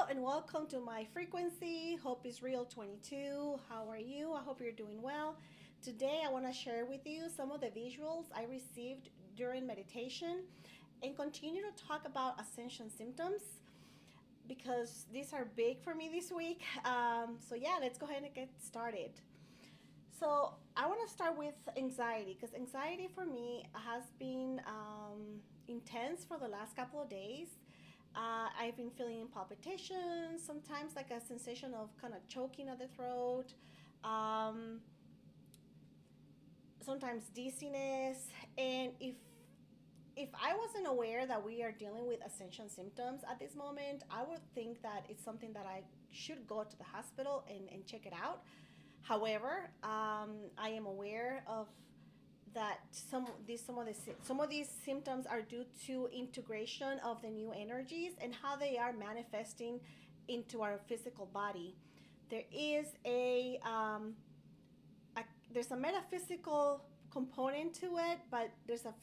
and welcome to my frequency. Hope is real 22. How are you? I hope you're doing well. Today, I want to share with you some of the visuals I received during meditation and continue to talk about ascension symptoms because these are big for me this week. Yeah, let's go ahead and get started. So, I want to start with anxiety because anxiety for me has been intense for the last couple of days. I've been feeling palpitations, sometimes like a sensation of kind of choking at the throat, um, sometimes dizziness. And if I wasn't aware that we are dealing with ascension symptoms at this moment, I would think that it's something that I should go to the hospital and check it out. However, I am aware of that some of these symptoms are due to integration of the new energies and how they are manifesting into our physical body. There is a there's a metaphysical component to it, but there's a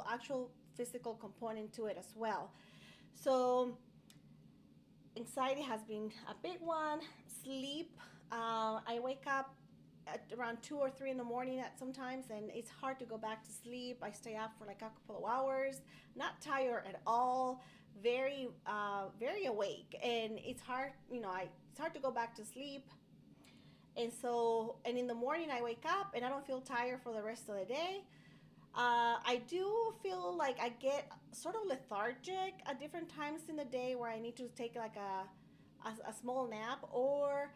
actual physical component to it as well. So anxiety has been a big one. Sleep. I wake up at around 2 or 3 in the morning at sometimes, and it's hard to go back to sleep. I stay up for like a couple of hours, not tired at all, very awake, and it's hard. It's hard to go back to sleep. And in the morning I wake up and I don't feel tired for the rest of the day. I do feel like I get sort of lethargic at different times in the day where I need to take like a small nap or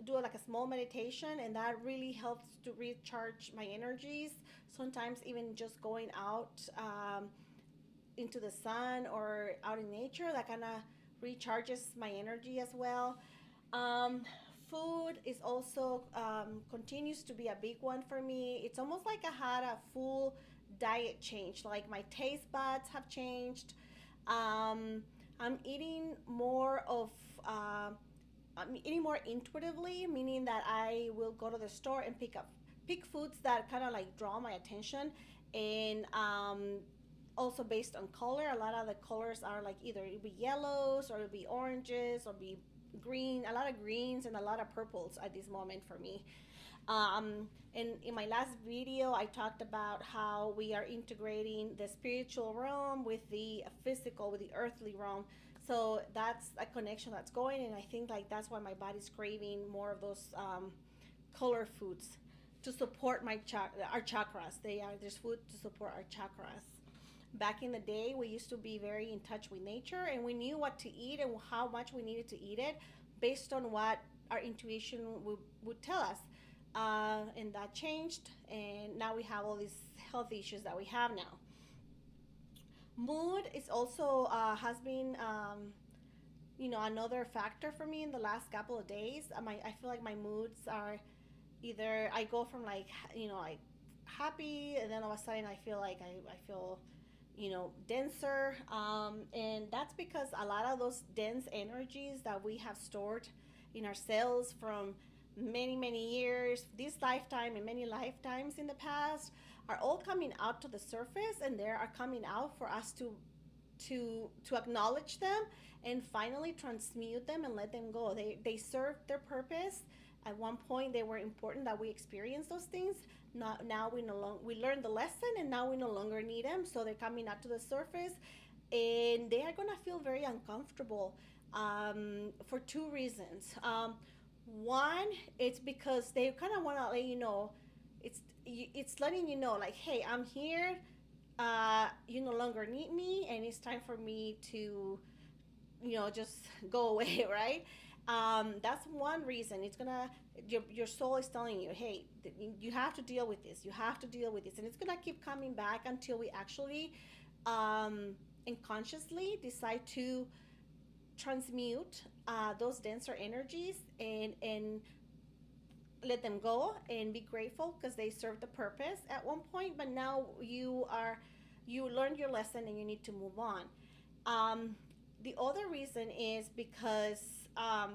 do like a small meditation, and that really helps to recharge my energies. Sometimes even just going out into the sun or out in nature, that kind of recharges my energy as well. Um, Food is also continues to be a big one for me. It's almost like I had a full diet change. Like my taste buds have changed. Um, I'm eating more of. I'm eating more intuitively, meaning that I will go to the store and pick foods that kind of like draw my attention, and also based on color. A lot of the colors are like either it'll be yellows or it'll be oranges or be green, a lot of greens and a lot of purples at this moment for me. And in my last video, I talked about how we are integrating the spiritual realm with the physical, with the earthly realm. So that's a connection that's going, and I think like that's why my body's craving more of those color foods to support our chakras. There's food to support our chakras. Back in the day, we used to be very in touch with nature, and we knew what to eat and how much we needed to eat it based on what our intuition would tell us. And that changed, and now we have all these health issues that we have now. Mood is also has been another factor for me in the last couple of days. I feel like my moods are either I go from like like happy, and then all of a sudden I feel like I feel denser. And that's because a lot of those dense energies that we have stored in our cells from many, many years, this lifetime and many lifetimes in the past, are all coming out to the surface, and they are coming out for us to acknowledge them and finally transmute them and let them go. They serve their purpose. At one point, they were important that we experience those things. Now we no longer we learned the lesson, and now we no longer need them. So they're coming out to the surface, and they are gonna feel very uncomfortable for two reasons. One, it's because they kind of want to let you know. It's letting you know, like, hey, I'm here. You no longer need me, and it's time for me to just go away, right? That's one reason. Your soul is telling you, hey, you have to deal with this. You have to deal with this, and it's gonna keep coming back until we actually, and consciously decide to transmute those denser energies and let them go and be grateful because they served the purpose at one point. But now you learned your lesson and you need to move on. The other reason is because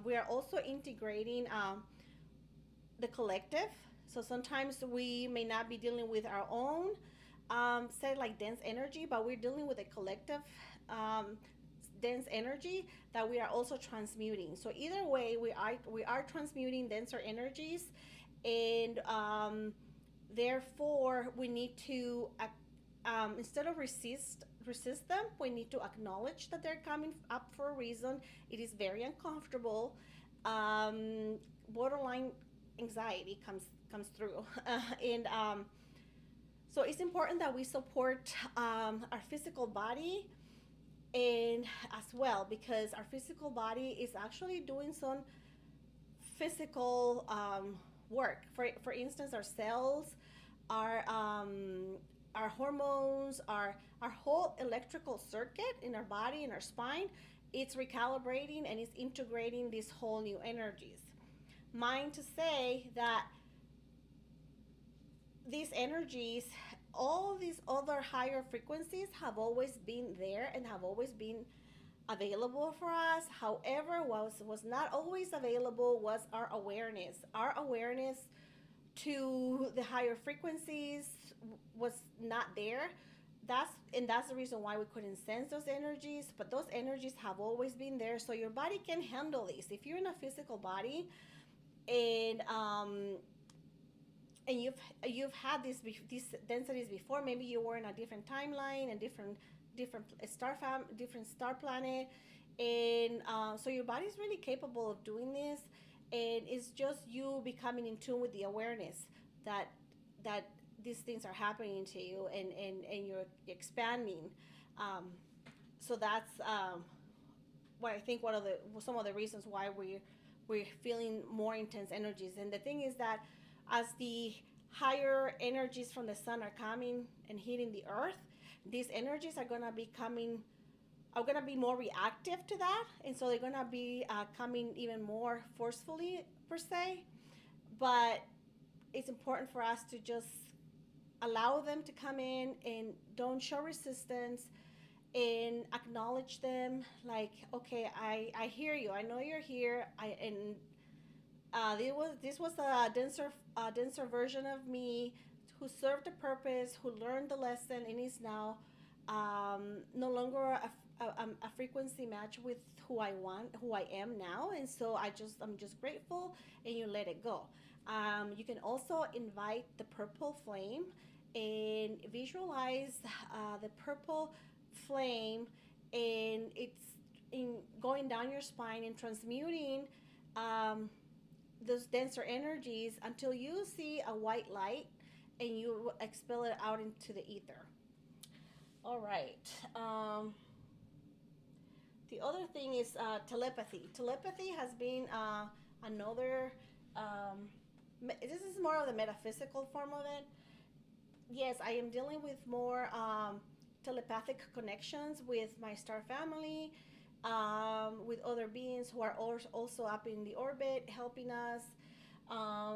we are also integrating the collective. So sometimes we may not be dealing with our own, say like dense energy, but we're dealing with a collective um, dense energy that we are also transmuting. So either way, we are transmuting denser energies, and therefore we need to instead of resist them, we need to acknowledge that they're coming up for a reason. It is very uncomfortable. um, Borderline anxiety comes through, and so it's important that we support our physical body, and as well, because our physical body is actually doing some physical work. For instance, our cells, our hormones, our whole electrical circuit in our body, in our spine, it's recalibrating and it's integrating these whole new energies. Mind to say that these energies, all these other higher frequencies have always been there and have always been available for us. However, what was not always available was our awareness. Our awareness to the higher frequencies was not there. That's the reason why we couldn't sense those energies. But those energies have always been there, so your body can handle this. If you're in a physical body, and you've had these densities before, maybe you were in a different timeline, a different different star planet, and so your body's really capable of doing this, and it's just you becoming in tune with the awareness that that these things are happening to you, and you're expanding. um, so that's what I think one of the some of the reasons why we're feeling more intense energies. And the thing is that as the higher energies from the sun are coming and hitting the earth, these energies are gonna be more reactive to that, and so they're gonna be coming even more forcefully per se. But it's important for us to just allow them to come in and don't show resistance, and acknowledge them. Like, okay, I hear you, I know you're here. I and this was a denser version of me who served a purpose, who learned the lesson, and is now no longer a frequency match with who I am now. And so I'm just grateful, and you let it go. You can also invite the purple flame and visualize the purple flame, and it's in going down your spine and transmuting um, those denser energies until you see a white light, and you expel it out into the ether. All right. The other thing is telepathy. Telepathy has been another. This is more of the metaphysical form of it. Yes, I am dealing with more telepathic connections with my star family, with other beings who are also up in the orbit helping us,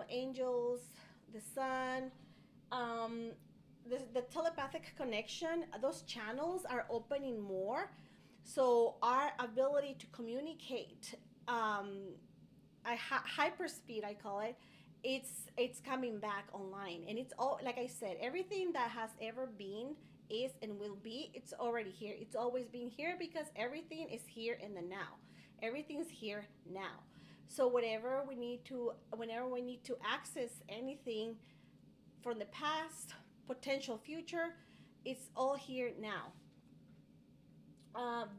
angels, the sun. Um, the telepathic connection, those channels are opening more. So our ability to communicate, hyperspeed, I call it, it's coming back online, and it's all, like I said, everything that has ever been, is, and will be, it's already here. It's always been here, because everything is here in the now. Everything's here now. So whenever we need to access anything from the past, potential future, it's all here now.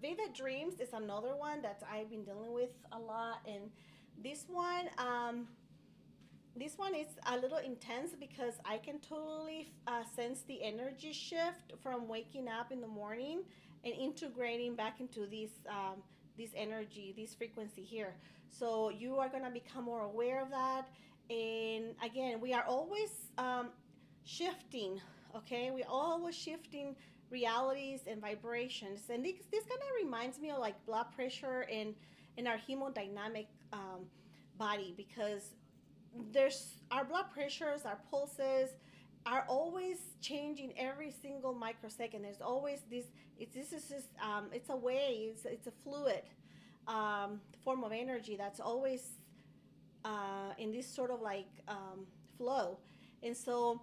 Vivid dreams is another one that I've been dealing with a lot, and this one, this one is a little intense, because I can totally sense the energy shift from waking up in the morning and integrating back into this energy, this frequency here. So you are gonna become more aware of that, and again, we are always shifting. Okay, we always shifting realities and vibrations, and this kind of reminds me of like blood pressure and in our hemodynamic body, because there's our blood pressures, our pulses are always changing every single microsecond. There's always it's a way, it's a fluid form of energy that's always in this sort of like flow. And so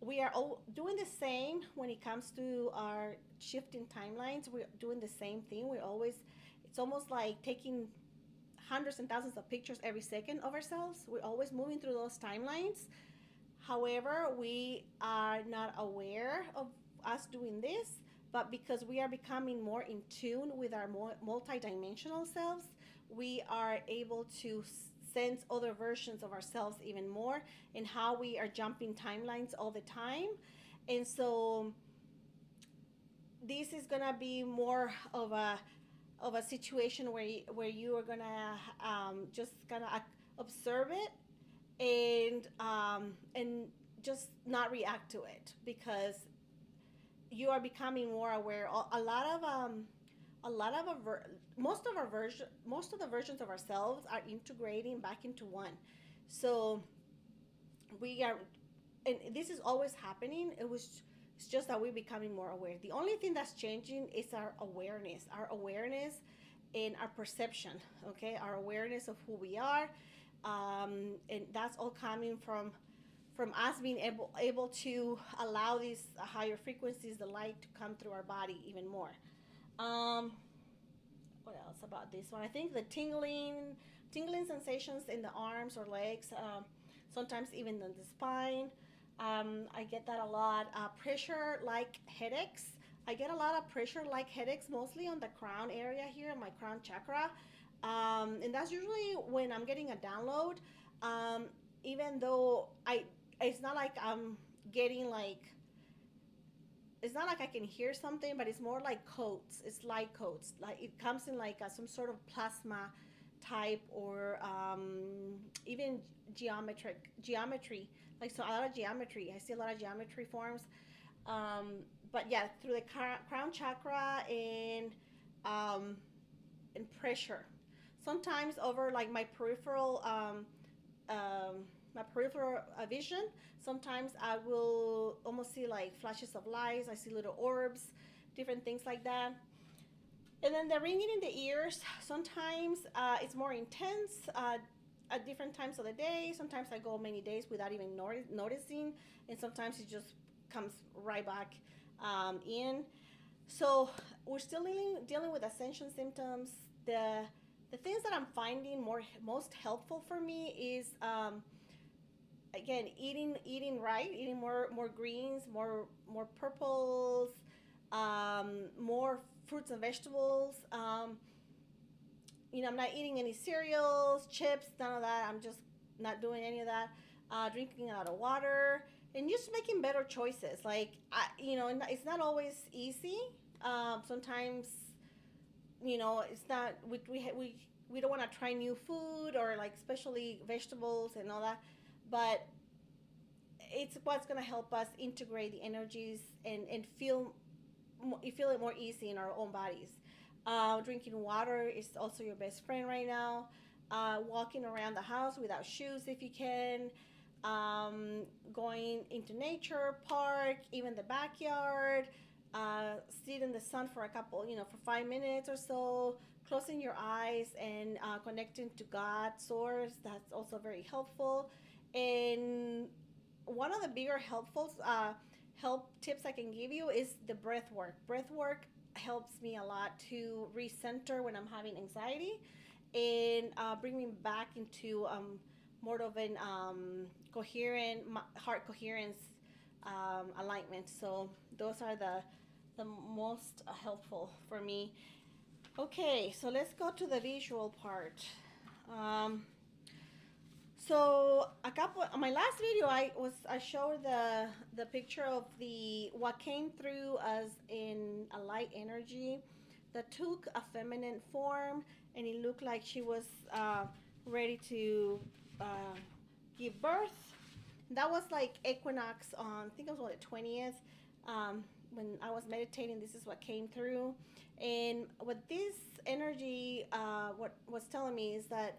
we are all doing the same when it comes to our shifting timelines. We're doing the same thing. We're always It's almost like taking hundreds and thousands of pictures every second of ourselves. We're always moving through those timelines. However, we are not aware of us doing this, but because we are becoming more in tune with our multidimensional selves, we are able to sense other versions of ourselves even more, and how we are jumping timelines all the time. And so this is gonna be more of a situation where you are gonna just gonna observe it, and just not react to it, because you are becoming more aware. A lot of most of the versions of ourselves are integrating back into one. So we are, and this is always happening. It's just that we're becoming more aware. The only thing that's changing is our awareness and our perception. Okay, our awareness of who we are, and that's all coming from us being able to allow these higher frequencies, the light, to come through our body even more. Um, what else about this one? I think the tingling sensations in the arms or legs, sometimes even in the spine. I get that a lot. Pressure like headaches. I get a lot of pressure like headaches, mostly on the crown area here, my crown chakra. And that's usually when I'm getting a download. Um, Even though it's not like I'm getting like, it's not like I can hear something, but it's more like coats. It's light coats. Like it comes in like some sort of plasma type, or even geometry. Like, so a lot of geometry. I see a lot of geometry forms. Um, but yeah, through the crown chakra, um, and pressure. Sometimes over like my peripheral vision. Sometimes I will almost see like flashes of lights. I see little orbs, different things like that. And then the ringing in the ears. Sometimes it's more intense at different times of the day. Sometimes I go many days without even noticing, and sometimes it just comes right back in. So we're still dealing with ascension symptoms. The things that I'm finding most helpful for me is, again, eating right, eating more greens, more purples, more fruits and vegetables. I'm not eating any cereals, chips, none of that. I'm just not doing any of that. Drinking a lot of water, and just making better choices. Like, it's not always easy. Sometimes, it's not, we don't want to try new food, or like especially vegetables and all that, but it's what's going to help us integrate the energies, and you feel it more easy in our own bodies. Drinking water is also your best friend right now. Walking around the house without shoes if you can. Going into nature, park, even the backyard. Sit in the sun for for 5 minutes or so. Closing your eyes and connecting to God, source. That's also very helpful. And one of the bigger help tips I can give you is the breath work. Breath work helps me a lot to recenter when I'm having anxiety, and bring me back into more of an coherent heart coherence alignment. So those are the most helpful for me. Okay, so let's go to the visual part. Um, so a couple on my last video, I showed the picture of the what came through as in a light energy that took a feminine form, and it looked like she was ready to uh, give birth. That was like equinox on, I think it was, what, the 20th. When I was meditating, this is what came through. And what this energy what was telling me is that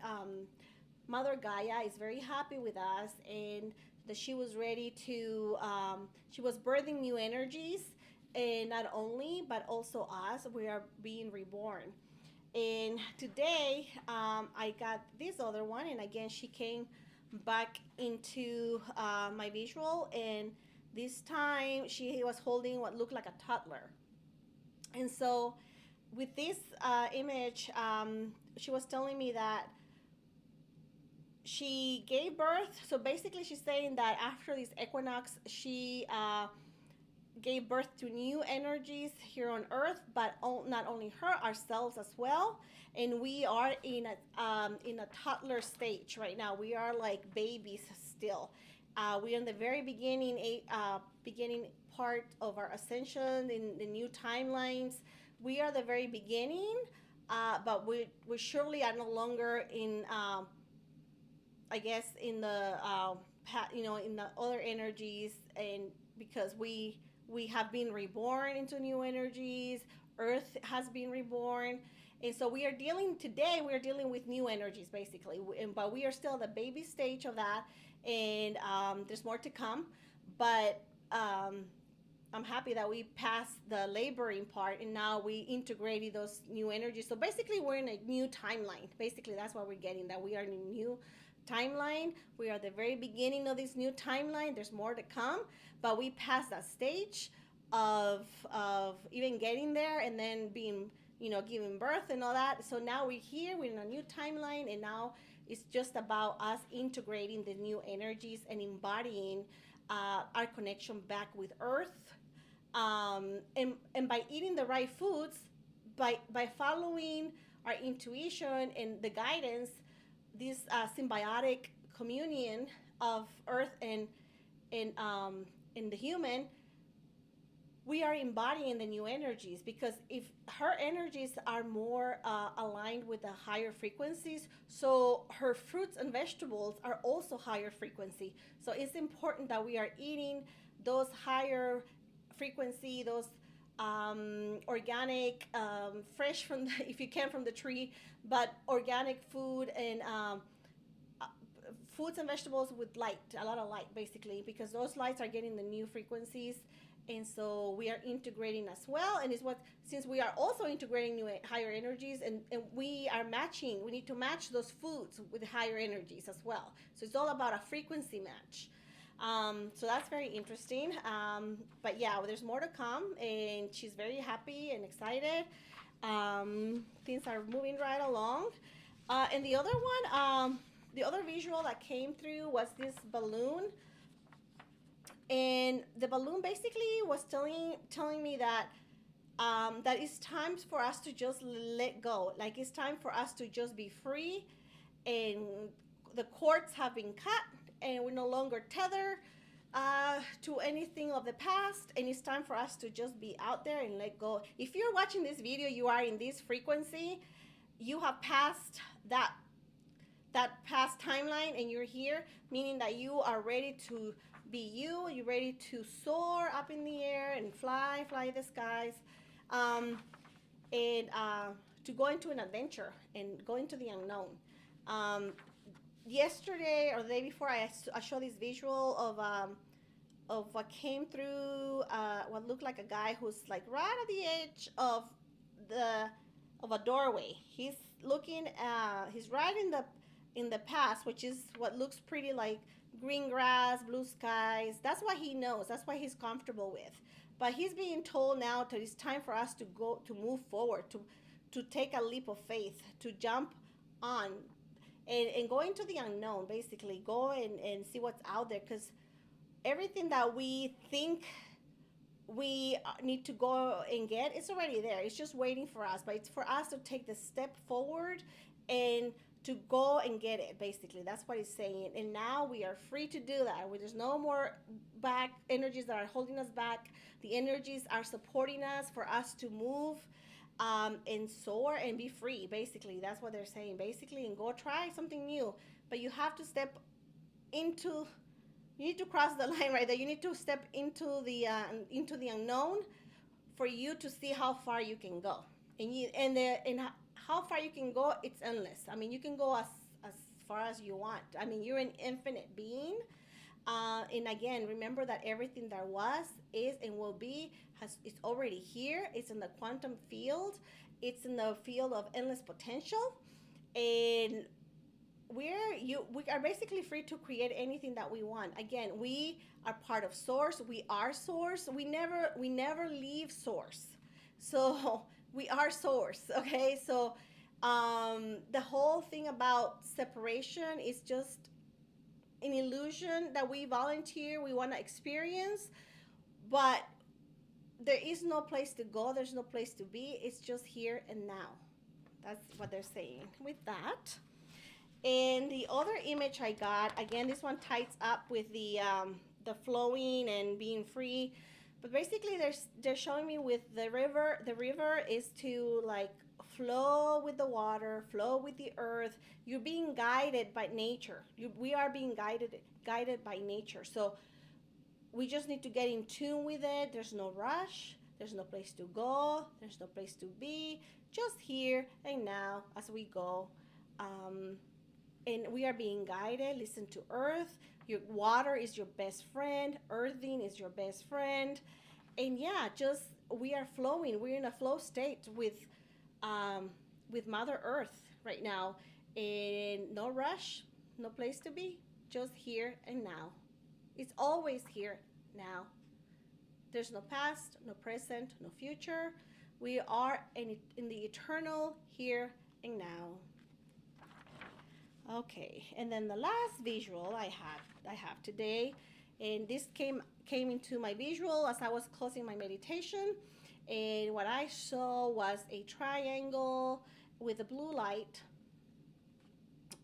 Mother Gaia is very happy with us, and that she was ready to, she was birthing new energies, and not only, but also us, we are being reborn. And today, I got this other one, and again, she came back into my visual, and this time she was holding what looked like a toddler. And so with this image, she was telling me that she gave birth. So basically, she's saying that after this equinox, she gave birth to new energies here on Earth, but not only her, ourselves as well. And we are in a toddler stage right now. We are like babies still. We're in the very beginning part of our ascension in the new timelines. We are the very beginning, but we surely are no longer in I guess in the in the other energies, and because we have been reborn into new energies, Earth has been reborn, and so we are dealing today. We are dealing with new energies basically, but we are still the baby stage of that, and there's more to come. But I'm happy that we passed the laboring part and now we integrated those new energies. So basically, we're in a new timeline. Basically, that's what we're getting, that we are in a new timeline. We are at the very beginning of this new timeline. There's more to come, but we passed that stage of even getting there and then being, giving birth and all that. So now we're here, we're in a new timeline, and now it's just about us integrating the new energies and embodying our connection back with Earth, and by eating the right foods, by following our intuition and the guidance, this symbiotic communion of Earth and the human, we are embodying the new energies, because if her energies are more aligned with the higher frequencies, so her fruits and vegetables are also higher frequency. So it's important that we are eating those higher frequency, those organic, fresh from the, if you can, from the tree, but organic food, and uh, foods and vegetables with light, a lot of light basically, because those lights are getting the new frequencies. And so we are integrating as well, and it's what, since we are also integrating new higher energies, and we are matching, we need to match those foods with higher energies as well. So it's all about a frequency match. So that's very interesting. But yeah, well, there's more to come, and she's very happy and excited. Things are moving right along. And the other visual that came through was this balloon, and the balloon basically was telling me that that it's time for us to just let go. Like, it's time for us to just be free, and the cords have been cut, and we're no longer tethered to anything of the past, and it's time for us to just be out there and let go. If you're watching this video, you are in this frequency. You have passed that past timeline, and you're here, meaning that you are ready to be you. You're ready to soar up in the air and fly the skies, and to go into an adventure and go into the unknown. Um, Yesterday or the day before, I showed this visual of what came through, what looked like a guy who's like right at the edge the of a doorway. He's looking. He's right in the past, which is what looks pretty like green grass, blue skies. That's what he knows. That's what he's comfortable with. But he's being told now that it's time for us to move forward, to take a leap of faith, to jump on, and go into the unknown. Basically, go and see what's out there, because everything that we think we need to go and get, it's already there. It's just waiting for us, but it's for us to take the step forward and to go and get it. Basically, that's what he's saying. And now we are free to do that. There's no more back energies that are holding us back. The energies are supporting us for us to move, and soar and be free. Basically, that's what they're saying. Basically, and go try something new. But you have to step into, you need to cross the line right there. You need to step into the unknown for you to see how far you can go. And how far you can go, it's endless. I mean, you can go as far as you want. I mean, you're an infinite being. And again, remember that everything that was, is, and will be it's already here. It's in the quantum field. It's in the field of endless potential, and we are basically free to create anything that we want. Again, we are part of source. We are source. We never leave source. So we are source. Okay, so the whole thing about separation is just an illusion that we volunteer, we want to experience, but there is no place to go, there's no place to be, it's just here and now. That's what they're saying with that. And the other image I got, again, this one ties up with the flowing and being free. But basically, they're showing me with the river. The river is to like flow with the water, flow with the earth. You're being guided by nature. We are being guided by nature. So we just need to get in tune with it. There's no rush. There's no place to go. There's no place to be. Just here and now as we go. And we are being guided. Listen to earth. Your water is your best friend. Earthing is your best friend. And yeah, just we are flowing. We're in a flow state with Mother Earth right now. And no rush, no place to be. Just here and now. It's always here now. There's no past, no present, no future. We are in the eternal here and now. Okay, and then the last visual I have today, and this came into my visual as I was closing my meditation, and what I saw was a triangle with a blue light,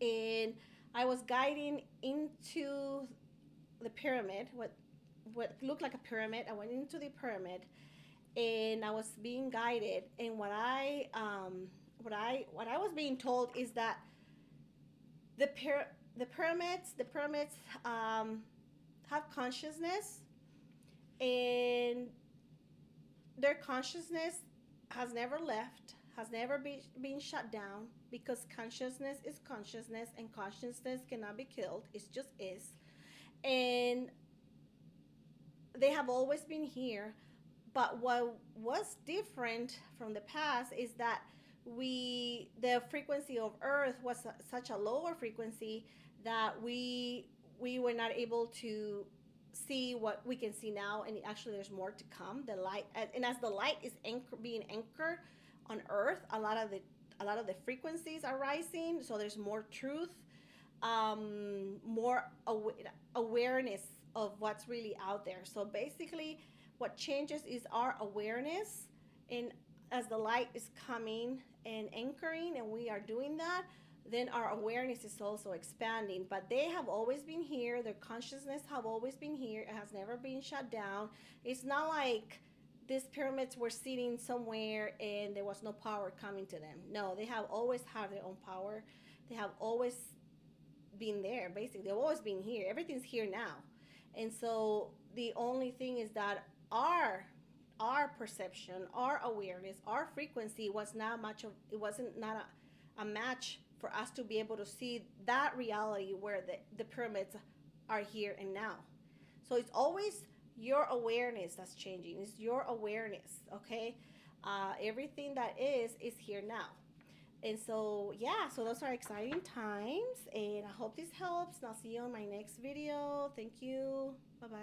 and I was guiding into the pyramid, what looked like a pyramid. I went into the pyramid, and I was being guided, and what I was being told is that the pyramids have consciousness, and their consciousness has never left, has never been shut down, because consciousness is consciousness, and consciousness cannot be killed. It just is. And they have always been here. But what was different from the past is that the frequency of Earth was such a lower frequency that we were not able to see what we can see now, and actually there's more to come. The light, and as the light is being anchored on Earth, a lot of the frequencies are rising, so there's more truth, more awareness of what's really out there. So basically, what changes is our awareness, and as the light is coming and anchoring, and we are doing that, then our awareness is also expanding. But they have always been here. Their consciousness have always been here. It has never been shut down. It's not like these pyramids were sitting somewhere and there was no power coming to them. No, they have always had their own power. They have always been there. Basically, they've always been here. Everything's here now. And so the only thing is that our perception, our awareness, our frequency was not much of, it wasn't not a match for us to be able to see that reality where the pyramids are here and now. So it's always your awareness that's changing. It's your awareness, okay? Everything that is here now. And so, yeah, so those are exciting times, and I hope this helps, and I'll see you on my next video. Thank you. Bye-bye.